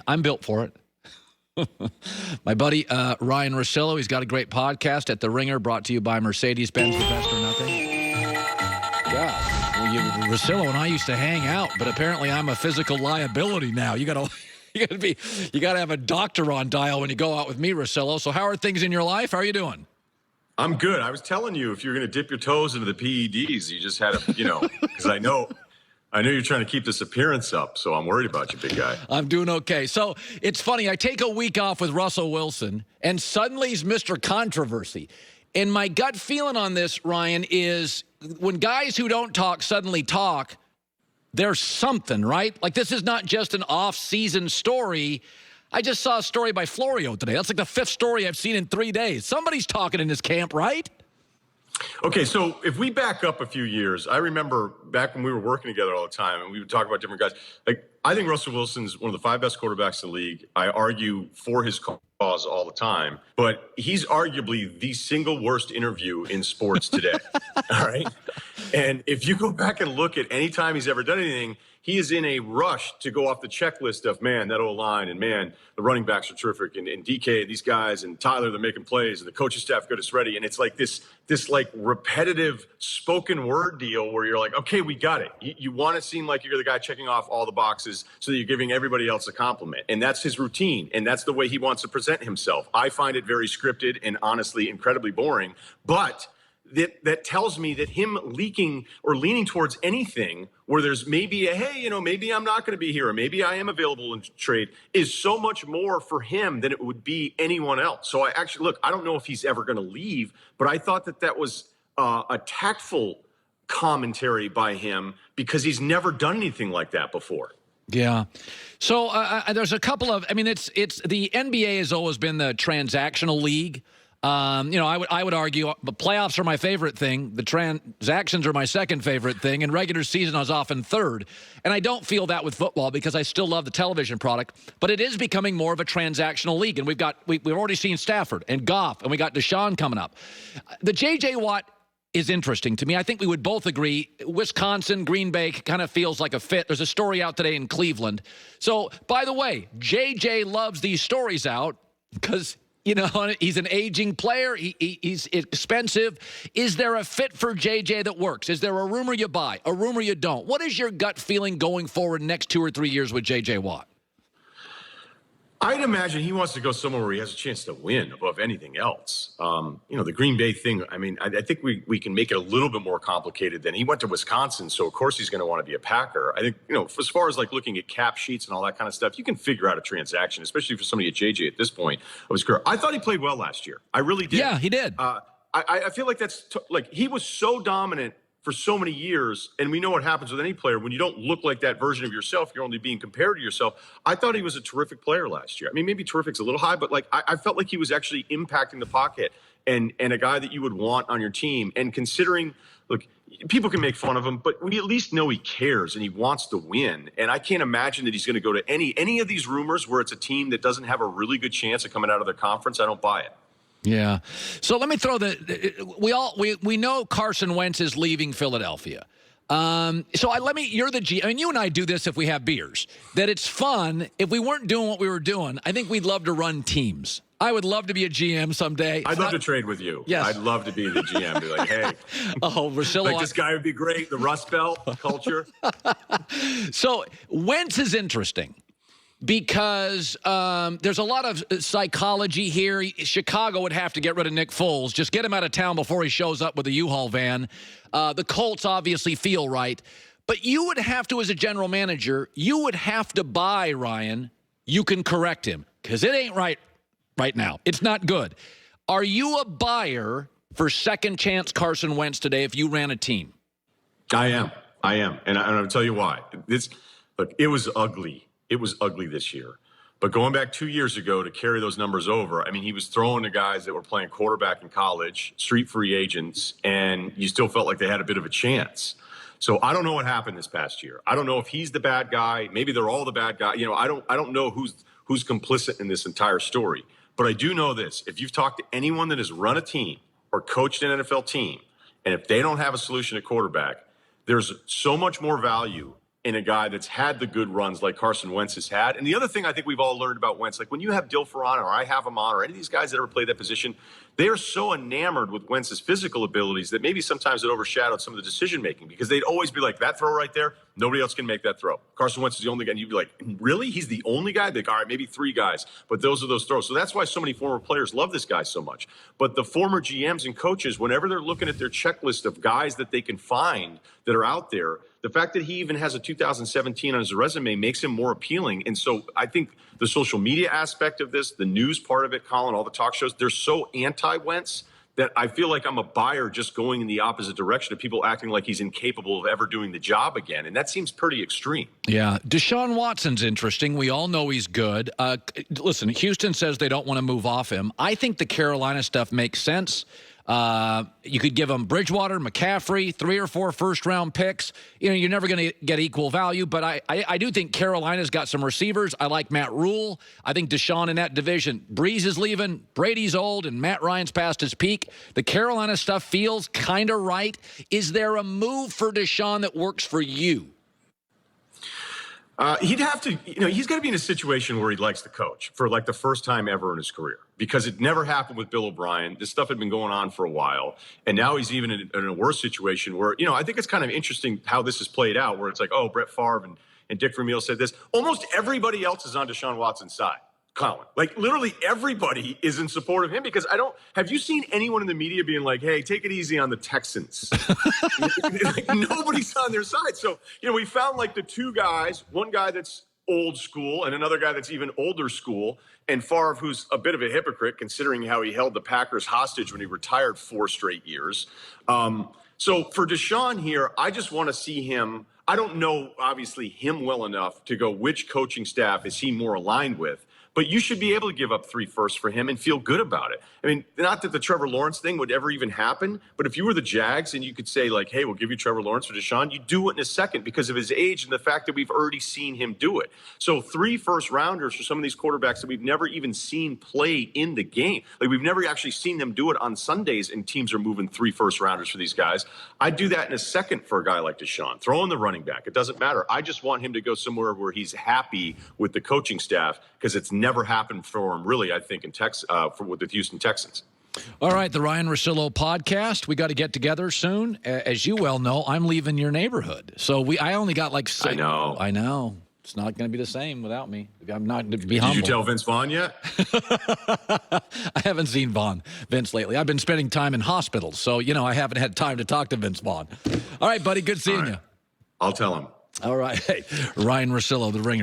I'm built for it. My buddy Ryan Russillo, he's got a great podcast at The Ringer, brought to you by Mercedes-Benz, the best or nothing. Yeah, well, Russillo and I used to hang out, but apparently I'm a physical liability now. You gotta have a doctor on dial when you go out with me, Russillo. So how are things in your life? How are you doing? I'm good. I was telling you, if you're going to dip your toes into the PEDs, you just had to, because I know you're trying to keep this appearance up, so I'm worried about you, big guy. I'm doing okay. So it's funny. I take a week off with Russell Wilson, and suddenly he's Mr. Controversy. And my gut feeling on this, Ryan, is when guys who don't talk suddenly talk, there's something, right? Like, this is not just an off-season story. I just saw a story by Florio today. That's like the 5th story I've seen in 3 days. Somebody's talking in this camp, right? Okay, so if we back up a few years, I remember back when we were working together all the time and we would talk about different guys. Like, I think Russell Wilson's one of the 5 best quarterbacks in the league. I argue for his cause all the time, but he's arguably the single worst interview in sports today. All right. And if you go back and look at any time he's ever done anything, he is in a rush to go off the checklist of, man, that O-line, and man, the running backs are terrific, and DK, these guys, and Tyler, they're making plays, and the coaching staff got us ready. And it's like this like repetitive spoken word deal where you're like, okay, we got it. You want to seem like you're the guy checking off all the boxes so that you're giving everybody else a compliment. And that's his routine, and that's the way he wants to present himself. I find it very scripted and honestly incredibly boring, but that tells me that him leaking or leaning towards anything where there's maybe a, hey, maybe I'm not going to be here, or maybe I am available in trade, is so much more for him than it would be anyone else. So I actually, look, I don't know if he's ever going to leave, but I thought that was a tactful commentary by him because he's never done anything like that before. Yeah. So there's a couple of, it's the NBA has always been the transactional league. I would argue the playoffs are my favorite thing. The transactions are my second favorite thing. And regular season is often third. And I don't feel that with football because I still love the television product. But it is becoming more of a transactional league. And we've already seen Stafford and Goff, and we got Deshaun coming up. The J.J. Watt is interesting to me. I think we would both agree Wisconsin, Green Bay kind of feels like a fit. There's a story out today in Cleveland. So, by the way, J.J. loves these stories out because he's an aging player. He's expensive. Is there a fit for JJ that works? Is there a rumor you buy, a rumor you don't? What is your gut feeling going forward next 2 or 3 years with JJ Watt? I'd imagine he wants to go somewhere where he has a chance to win above anything else. The Green Bay thing, I think we can make it a little bit more complicated than he went to Wisconsin, so of course he's going to want to be a Packer. I think, as far as like looking at cap sheets and all that kind of stuff, you can figure out a transaction, especially for somebody at JJ at this point of his career. I thought he played well last year. I really did. Yeah, he did. I feel like he was so dominant for so many years, and we know what happens with any player. When you don't look like that version of yourself, you're only being compared to yourself. I thought he was a terrific player last year. Maybe terrific's a little high, but I felt like he was actually impacting the pocket and a guy that you would want on your team. And considering, look, people can make fun of him, but we at least know he cares and he wants to win. And I can't imagine that he's going to go to any of these rumors where it's a team that doesn't have a really good chance of coming out of their conference. I don't buy it. Yeah. So let me throw we know Carson Wentz is leaving Philadelphia. You're the G. You and I do this if we have beers. That it's fun. If we weren't doing what we were doing, I think we'd love to run teams. I would love to be a GM someday. I'd love to trade with you. Yes. I'd love to be the GM. Be like, hey. Russillo. This guy would be great. The Rust Belt culture. So Wentz is interesting. Because there's a lot of psychology here. Chicago would have to get rid of Nick Foles. Just get him out of town before he shows up with a U-Haul van. The Colts obviously feel right. But you would have to, as a general manager, you would have to buy Ryan. You can correct him because it ain't right now. It's not good. Are you a buyer for second chance Carson Wentz today if you ran a team? I am. And I'll tell you why. It was ugly. It was ugly this year. But going back 2 years ago to carry those numbers over, he was throwing to guys that were playing quarterback in college, street free agents, and you still felt like they had a bit of a chance. So I don't know what happened this past year. I don't know if he's the bad guy. Maybe they're all the bad guy. I don't know who's complicit in this entire story. But I do know this. If you've talked to anyone that has run a team or coached an NFL team, and if they don't have a solution at quarterback, there's so much more value in a guy that's had the good runs like Carson Wentz has had. And the other thing I think we've all learned about Wentz, like when you have Dilfer on, or I have him on, or any of these guys that ever played that position, they are so enamored with Wentz's physical abilities that maybe sometimes it overshadowed some of the decision making, because they'd always be like, that throw right there, nobody else can make that throw. Carson Wentz is the only guy. And you'd be like, really? He's the only guy? Like, all right, maybe 3 guys, but those are those throws. So that's why so many former players love this guy so much. But the former GMs and coaches, whenever they're looking at their checklist of guys that they can find that are out there, the fact that he even has a 2017 on his resume makes him more appealing. And so I think the social media aspect of this, the news part of it, Colin, all the talk shows, they're so anti-Wentz that I feel like I'm a buyer just going in the opposite direction of people acting like he's incapable of ever doing the job again. And that seems pretty extreme. Yeah. Deshaun Watson's interesting. We all know he's good. Listen, Houston says they don't want to move off him. I think the Carolina stuff makes sense. You could give him Bridgewater, McCaffrey, 3 or 4 first-round picks. You know, you're never going to get equal value, but I do think Carolina's got some receivers. I like Matt Rule. I think Deshaun in that division. Breeze is leaving, Brady's old, and Matt Ryan's past his peak. The Carolina stuff feels kind of right. Is there a move for Deshaun that works for you? He'd have to, he's got to be in a situation where he likes the coach for like the first time ever in his career, because it never happened with Bill O'Brien. This stuff had been going on for a while. And now he's even in a worse situation where, I think it's kind of interesting how this has played out, where it's like, oh, Brett Favre and Dick Vermeil said this. Almost everybody else is on Deshaun Watson's side. Colin, like literally everybody is in support of him, because have you seen anyone in the media being like, hey, take it easy on the Texans? Like, nobody's on their side. So, we found like the 2 guys, one guy that's old school and another guy that's even older school, and Favre, who's a bit of a hypocrite considering how he held the Packers hostage when he retired 4 straight years. So for Deshaun here, I just want to see him. I don't know, obviously, him well enough to go, which coaching staff is he more aligned with? But you should be able to give up 3 firsts for him and feel good about it. I mean, not that the Trevor Lawrence thing would ever even happen, but if you were the Jags and you could say like, hey, we'll give you Trevor Lawrence for Deshaun, you do it in a second because of his age and the fact that we've already seen him do it. So 3 first-rounders for some of these quarterbacks that we've never even seen play in the game. Like, we've never actually seen them do it on Sundays, and teams are moving 3 first-rounders for these guys. I'd do that in a second for a guy like Deshaun. Throw in the running back. It doesn't matter. I just want him to go somewhere where he's happy with the coaching staff, because it's never happened for him, really, I think, in with the Houston Texans. All right, the Ryan Russillo podcast. We got to get together soon. As you well know, I'm leaving your neighborhood. So I only got like 6. I know. It's not going to be the same without me. I'm not to be humble. Did you tell Vince Vaughn yet? I haven't seen Vince lately. I've been spending time in hospitals, so, I haven't had time to talk to Vince Vaughn. All right, buddy, good seeing you. I'll tell him. All right. Hey, Ryan Russillo, the Ringer.